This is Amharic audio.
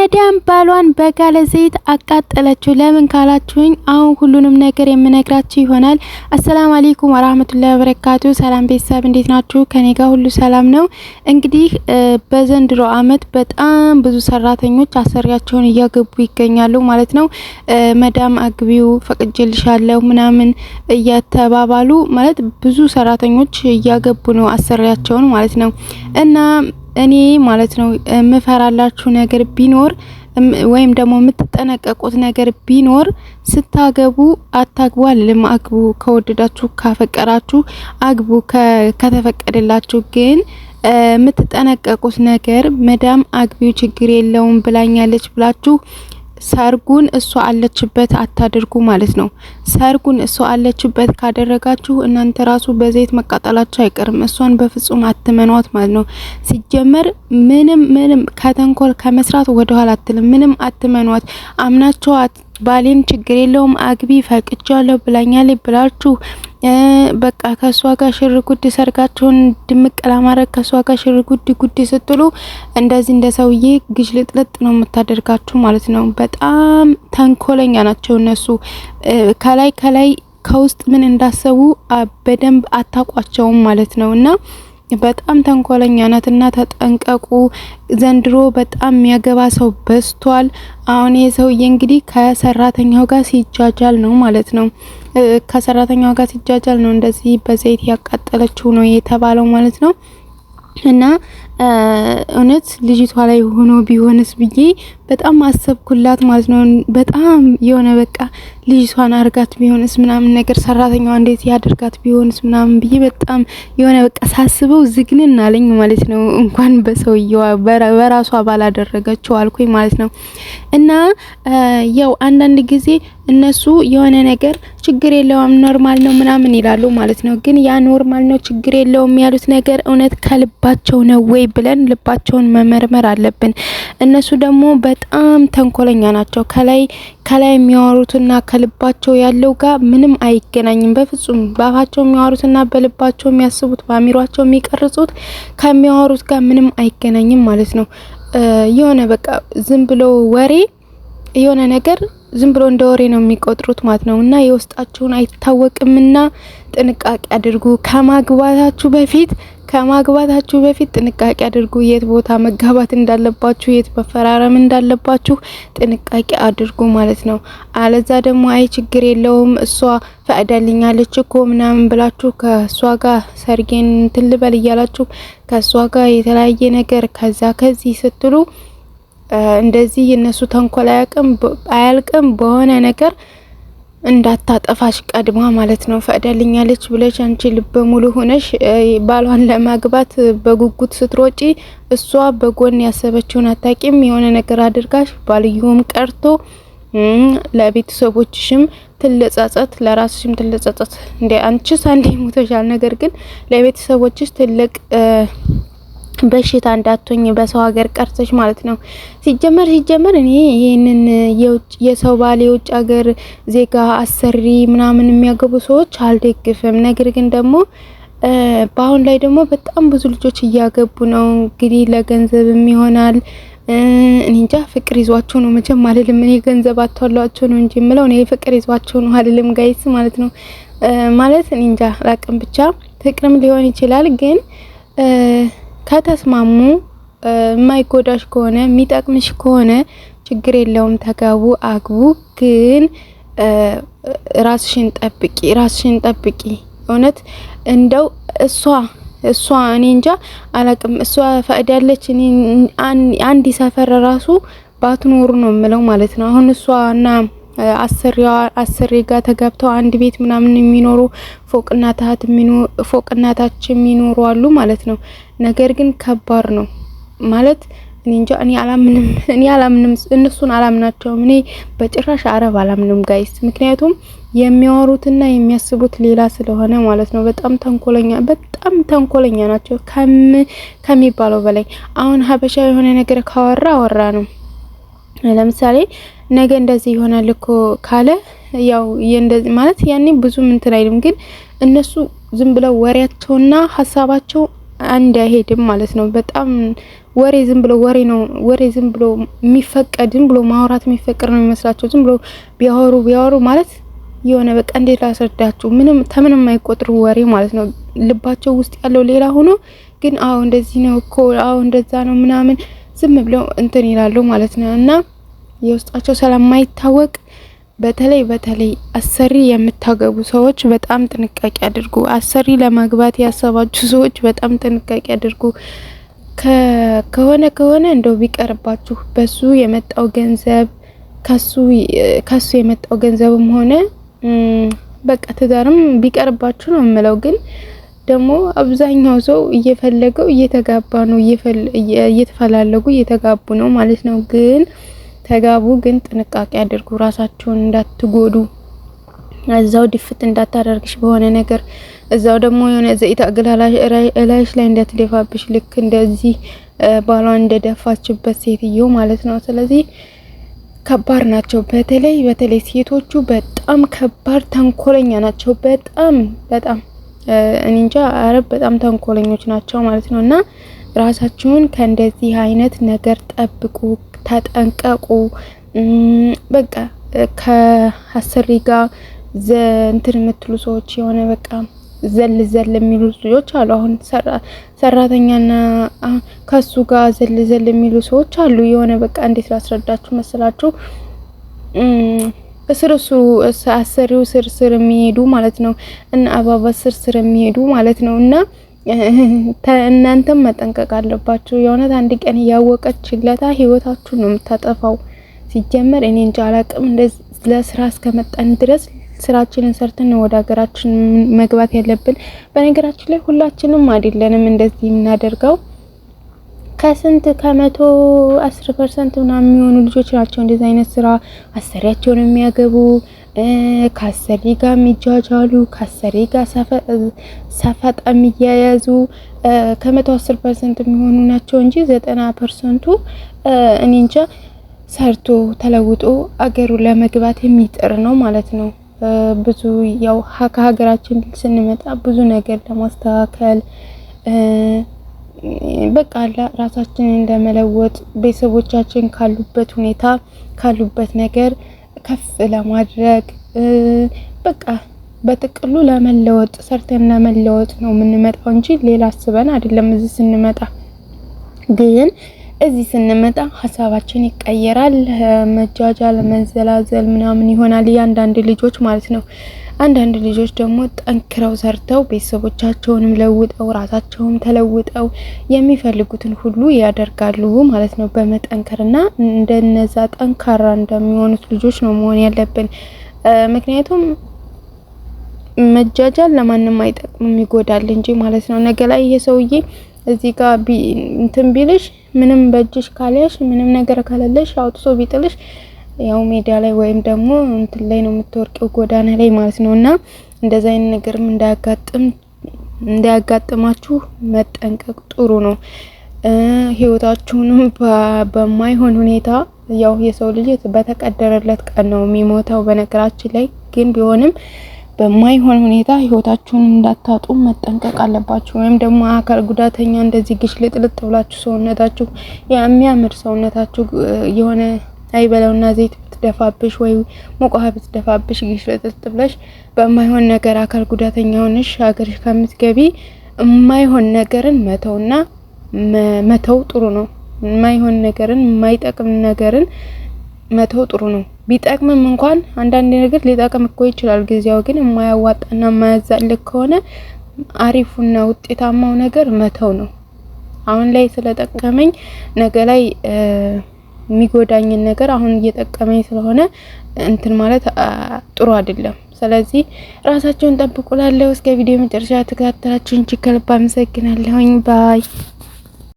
መዳም ባሏን በጋለ ዘይት አቃጠለችው። ለምን ካላችሁኝ አሁን ሁሉንም ነገር የምነግራችሁ ይሆናል። አሰላሙ አለይኩም ወራህመቱላሂ ወበረካቱ። ሰላም ቤተሰብ እንዴት ናችሁ? ከኔ ጋር ሁሉ ሰላም ነው። እንግዲህ በዘንድሮ አመት በጣም ብዙ ሰራተኞች አሰሪያቸውን እያገቡ ይገኛሉ ማለት ነው። መዳም አግቢው ፈቅጄልሻለሁ ምናምን እያተባባሉ ማለት ብዙ ሰራተኞች እያገቡ ነው አሰሪያቸውን ማለት ነው። እና እኔ ማለት ነው ምፈራላችሁ ነገር ቢኖር ወይም ደግሞ የምትጠነቀቁት ነገር ቢኖር ስታገቡ አታግቡ አልልም። አግቡ ከወደዳችሁ ካፈቀራችሁ አግቡ ከተፈቀደላችሁ። ግን የምትጠነቀቁት ነገር መዳም አግቢው ችግር የለውም ብላኛለች ብላችሁ ሰርጉን እሷ አለችበት አታድርጉ ማለት ነው። ሰርጉን እሷ አለችበት ካደረጋችሁ እናንተ ራሱ በዘይት መቃጠላችሁ አይቀርም። እሷን በፍጹም አትመኗት ማለት ነው። ሲጀመር ምንም ከተንኮል ከመስራት ወደ ኋላ አትልም። ምንም አትመኗት። አምናችኋት ባሌን ችግር የለውም አግቢ ፈቅጃለሁ ብላኛለች ብላችሁ በቃ ከሷ ጋር ሽርጉድ ሰርጋችሁን ድምቅ ለማድረግ ከሷ ጋር ሽርጉድ ጉድ ስትሉ እንደዚህ እንደ ሰውዬ ግጅልጥልጥ ነው የምታደርጋችሁ ማለት ነው። በጣም ተንኮለኛ ናቸው እነሱ። ከላይ ከውስጥ ምን እንዳሰቡ በደንብ አታቋቸውም ማለት ነው። እና በጣም ተንኮለኛ ናትና ተጠንቀቁ። ዘንድሮ በጣም የሚያገባ ሰው በዝቷል። አሁን የሰውዬ እንግዲህ ከሰራተኛው ጋር ሲጃጃል ነው ማለት ነው። ከሰራተኛው ጋር ሲጃጃል ነው እንደዚህ በዘይት ያቃጠለችው ነው የተባለው ማለት ነው። እና እውነት ልጅቷ ላይ ሆኖ ቢሆንስ ብዬ በጣም አሰብኩላት ማለት ነው። በጣም የሆነ በቃ ልጅቷን አርጋት ቢሆንስ ምናምን ነገር ሰራተኛዋ እንዴት ያድርጋት ቢሆንስ ምናምን ብዬ በጣም የሆነ በቃ ሳስበው ዝግንን አለኝ ማለት ነው። እንኳን በሰውየዋ በራሷ ባላደረገችው አልኩኝ ማለት ነው። እና ያው አንዳንድ ጊዜ እነሱ የሆነ ነገር ችግር የለውም ኖርማል ነው ምናምን ይላሉ ማለት ነው። ግን ያ ኖርማል ነው ችግር የለውም ያሉት ነገር እውነት ከልባቸው ነው ወይ ብለን ልባቸውን መመርመር አለብን። እነሱ ደግሞ በጣም ተንኮለኛ ናቸው። ከላይ የሚያወሩትና ከልባቸው ያለው ጋር ምንም አይገናኝም በፍጹም። ባፋቸው የሚያወሩትና በልባቸው የሚያስቡት በአሚሯቸው የሚቀርጹት ከሚያወሩት ጋር ምንም አይገናኝም ማለት ነው። የሆነ በቃ ዝም ብሎ ወሬ የሆነ ነገር ዝም ብሎ እንደ ወሬ ነው የሚቆጥሩት ማለት ነው። እና የውስጣቸውን አይታወቅምና ጥንቃቄ አድርጉ። ከማግባታችሁ በፊት ጥንቃቄ አድርጉ። የት ቦታ መጋባት እንዳለባችሁ፣ የት መፈራረም እንዳለባችሁ ጥንቃቄ አድርጉ ማለት ነው። አለዛ ደግሞ አይ ችግር የለውም እሷ ፈቅዳልኛለች እኮ ምናምን ብላችሁ ከሷ ጋር ሰርጌን ትልበል እያላችሁ ከሷ ጋር የተለያየ ነገር ከዚህ ስትሉ እንደዚህ የነሱ ተንኮል አያልቅም በሆነ ነገር እንዳታጠፋሽ ቀድማ ማለት ነው። ፈቅዳልኛለች ብለሽ አንቺ ልበ ሙሉ ሆነሽ ባሏን ለማግባት በጉጉት ስትሮጪ እሷ በጎን ያሰበችውን አታቂም። የሆነ ነገር አድርጋሽ ባልዩም ቀርቶ ለቤተሰቦችሽም ትልጸጸት ለራስሽም ትልጸጸት። እንደ አንቺስ አንዴ ሞተሻል። ነገር ግን ለቤተሰቦችሽ ትልቅ በሽታ እንዳትሆኝ በሰው ሀገር ቀርተሽ ማለት ነው። ሲጀመር እኔ ይሄንን የሰው ባል የውጭ ሀገር ዜጋ አሰሪ ምናምን የሚያገቡ ሰዎች አልደግፍም። ነገር ግን ደግሞ በአሁን ላይ ደግሞ በጣም ብዙ ልጆች እያገቡ ነው። እንግዲህ ለገንዘብም ይሆናል እኔ እንጃ። ፍቅር ይዟቸው ነው መቼም አልልም። እኔ ገንዘብ አቷሏቸው ነው እንጂ የምለው እኔ ፍቅር ይዟቸው ነው አልልም ጋይስ ማለት ነው። ማለት እኔ እንጃ ላቅም ብቻ ፍቅርም ሊሆን ይችላል። ግን ከተስማሙ የማይጎዳሽ ከሆነ የሚጠቅምሽ ከሆነ ችግር የለውም ተጋቡ፣ አግቡ። ግን ራስሽን ጠብቂ። እውነት እንደው እሷ እኔ እንጃ አላቅም። እሷ ፈቅዳለች። እኔ አንድ ሰፈር ራሱ ባትኖሩ ነው የምለው ማለት ነው። አሁን እሷና አሰሪ ጋር ተጋብተው አንድ ቤት ምናምን የሚኖሩ ፎቅና ታች የሚኖሩ አሉ ማለት ነው። ነገር ግን ከባድ ነው ማለት እኔ እንጃ። እኔ አላምንም እነሱን አላምናቸውም። እኔ በጭራሽ አረብ አላምንም ጋይስ። ምክንያቱም የሚያወሩትና የሚያስቡት ሌላ ስለሆነ ማለት ነው። በጣም ተንኮለኛ ናቸው ከሚባለው በላይ። አሁን ሀበሻ የሆነ ነገር ካወራ ነው። ለምሳሌ ነገ እንደዚህ ይሆናል እኮ ካለ ያው እንደዚህ ማለት ያኔ ብዙ እንትን አይልም። ግን እነሱ ዝም ብለው ወሬያቸውና ሀሳባቸው አንድ አይሄድም ማለት ነው። በጣም ወሬ ዝም ብሎ ወሬ ነው። ወሬ ዝም ብሎ የሚፈቀድ ዝም ብሎ ማውራት የሚፈቀድ ነው የሚመስላቸው። ዝም ብሎ ቢያወሩ ማለት የሆነ በቃ እንዴት ላስረዳችሁ፣ ምንም አይቆጥሩ ወሬ ማለት ነው። ልባቸው ውስጥ ያለው ሌላ ሆኖ ግን አዎ እንደዚህ ነው እኮ አዎ እንደዛ ነው ምናምን ዝም ብለው እንትን ይላሉ ማለት ነው። እና የውስጣቸው ስለማይታወቅ በተለይ አሰሪ የምታገቡ ሰዎች በጣም ጥንቃቄ አድርጉ። አሰሪ ለማግባት ያሰባችሁ ሰዎች በጣም ጥንቃቄ አድርጉ። ከሆነ እንደው ቢቀርባችሁ በሱ የመጣው ገንዘብ ከሱ የመጣው ገንዘብም ሆነ በቃ ትዳርም ቢቀርባችሁ ነው የምለው። ግን ደግሞ አብዛኛው ሰው እየፈለገው እየተጋባ ነው፣ እየተፈላለጉ እየተጋቡ ነው ማለት ነው። ግን ተጋቡ፣ ግን ጥንቃቄ አድርጉ። ራሳችሁን እንዳትጎዱ፣ እዛው ድፍት እንዳታደርግሽ በሆነ ነገር እዛው ደግሞ የሆነ ዘይት እላይሽ ላይ እንዳትደፋብሽ፣ ልክ እንደዚህ ባሏ እንደደፋችበት ሴትዮ ማለት ነው። ስለዚህ ከባድ ናቸው። በተለይ ሴቶቹ በጣም ከባድ ተንኮለኛ ናቸው። በጣም እኔ እንጃ አረብ በጣም ተንኮለኞች ናቸው ማለት ነው። እና ራሳችሁን ከእንደዚህ አይነት ነገር ጠብቁ፣ ተጠንቀቁ። በቃ ከአሰሪ ጋር እንትን የምትሉ ሰዎች የሆነ በቃ ዘል የሚሉ ልጆች አሉ። አሁን ሰራተኛና ከሱ ጋር ዘል የሚሉ ሰዎች አሉ። የሆነ በቃ እንዴት ላስረዳችሁ መሰላችሁ? አሰሪው ስር የሚሄዱ ማለት ነው እና አባባ ስር የሚሄዱ ማለት ነው። እና እናንተም መጠንቀቅ አለባችሁ። የእውነት አንድ ቀን ያወቀችለታ ህይወታችሁ ነው የምታጠፋው። ሲጀመር እኔ እንጃ አላቅም። እንደዚህ ለስራ እስከመጣን ድረስ ስራችንን ሰርተን ወደ ሀገራችን መግባት ያለብን። በነገራችን ላይ ሁላችንም አይደለንም እንደዚህ የምናደርገው። ከስንት ከመቶ 10% ምናምን የሚሆኑ ልጆች ናቸው እንደዚህ አይነት ስራ አሰሪያቸውን የሚያገቡ፣ ከአሰሪ ጋር የሚጃጃሉ፣ ከአሰሪ ጋር ሰፈጣ የሚያያዙ ከመቶ 10% የሚሆኑ ናቸው እንጂ 90%ቱ እኔ እንጃ ሰርቶ ተለውጦ አገሩ ለመግባት የሚጥር ነው ማለት ነው። ብዙ ያው ከሀገራችን ስንመጣ ብዙ ነገር ለማስተካከል በቃ ራሳችንን እንደመለወጥ ቤተሰቦቻችን ካሉበት ነገር ከፍ ለማድረግ በቃ በጥቅሉ ለመለወጥ ሰርተን ለመለወጥ ነው የምንመጣው እንጂ ሌላ አስበን አይደለም። እዚህ ስንመጣ ሀሳባችን ይቀየራል። መጃጃል፣ መንዘላዘል ምናምን ይሆናል ያንዳንድ ልጆች ማለት ነው። አንዳንድ ልጆች ደግሞ ጠንክረው ሰርተው ቤተሰቦቻቸውንም ለውጠው ራሳቸውም ተለውጠው የሚፈልጉትን ሁሉ ያደርጋሉ ማለት ነው በመጠንከርና እንደነዛ ጠንካራ እንደሚሆኑት ልጆች ነው መሆን ያለብን። ምክንያቱም መጃጃል ለማንም አይጠቅምም፣ ይጎዳል እንጂ ማለት ነው። ነገ ላይ የሰውዬ እዚህ ጋር እንትን ቢልሽ ምንም በእጅሽ ካልያሽ ምንም ነገር ካለለሽ አውጥቶ ቢጥልሽ ያው ሜዳ ላይ ወይም ደግሞ እንትን ላይ ነው የምትወርቂው፣ ጎዳና ላይ ማለት ነውና እንደዛ አይነት ነገርም እንዳያጋጥማችሁ መጠንቀቅ ጥሩ ነው። ህይወታችሁንም በማይሆን ሁኔታ ያው የሰው ልጅ በተቀደረለት ቀን ነው የሚሞተው በነገራችን ላይ ግን ቢሆንም በማይሆን ሁኔታ ህይወታችሁን እንዳታጡ መጠንቀቅ አለባችሁ። ወይም ደግሞ አካል ጉዳተኛ እንደዚህ ግሽልጥልጥ ብላችሁ ሰውነታችሁ የሚያምር ሰውነታችሁ የሆነ አይበለውና ዘይት ብትደፋብሽ ወይ ሙቀሃ ብትደፋብሽ ግሽልጥልጥ ብለሽ በማይሆን ነገር አካል ጉዳተኛ ሆነሽ ሀገርሽ ከምትገቢ የማይሆን ነገርን መተው ጥሩ ነው። የማይሆን ነገርን የማይጠቅም ነገርን መተው ጥሩ ነው። ቢጠቅምም እንኳን አንዳንድ ነገር ሊጠቅም እኮ ይችላል ጊዜው፣ ግን የማያዋጣና የማያዛልቅ ከሆነ አሪፉና ውጤታማው ነገር መተው ነው። አሁን ላይ ስለጠቀመኝ ነገ ላይ የሚጎዳኝን ነገር አሁን እየጠቀመኝ ስለሆነ እንትን ማለት ጥሩ አይደለም። ስለዚህ ራሳችሁን ጠብቁላለሁ። እስከ ቪዲዮ መጨረሻ ተከታተላችሁኝ ከልብ አመሰግናለሁኝ። ባይ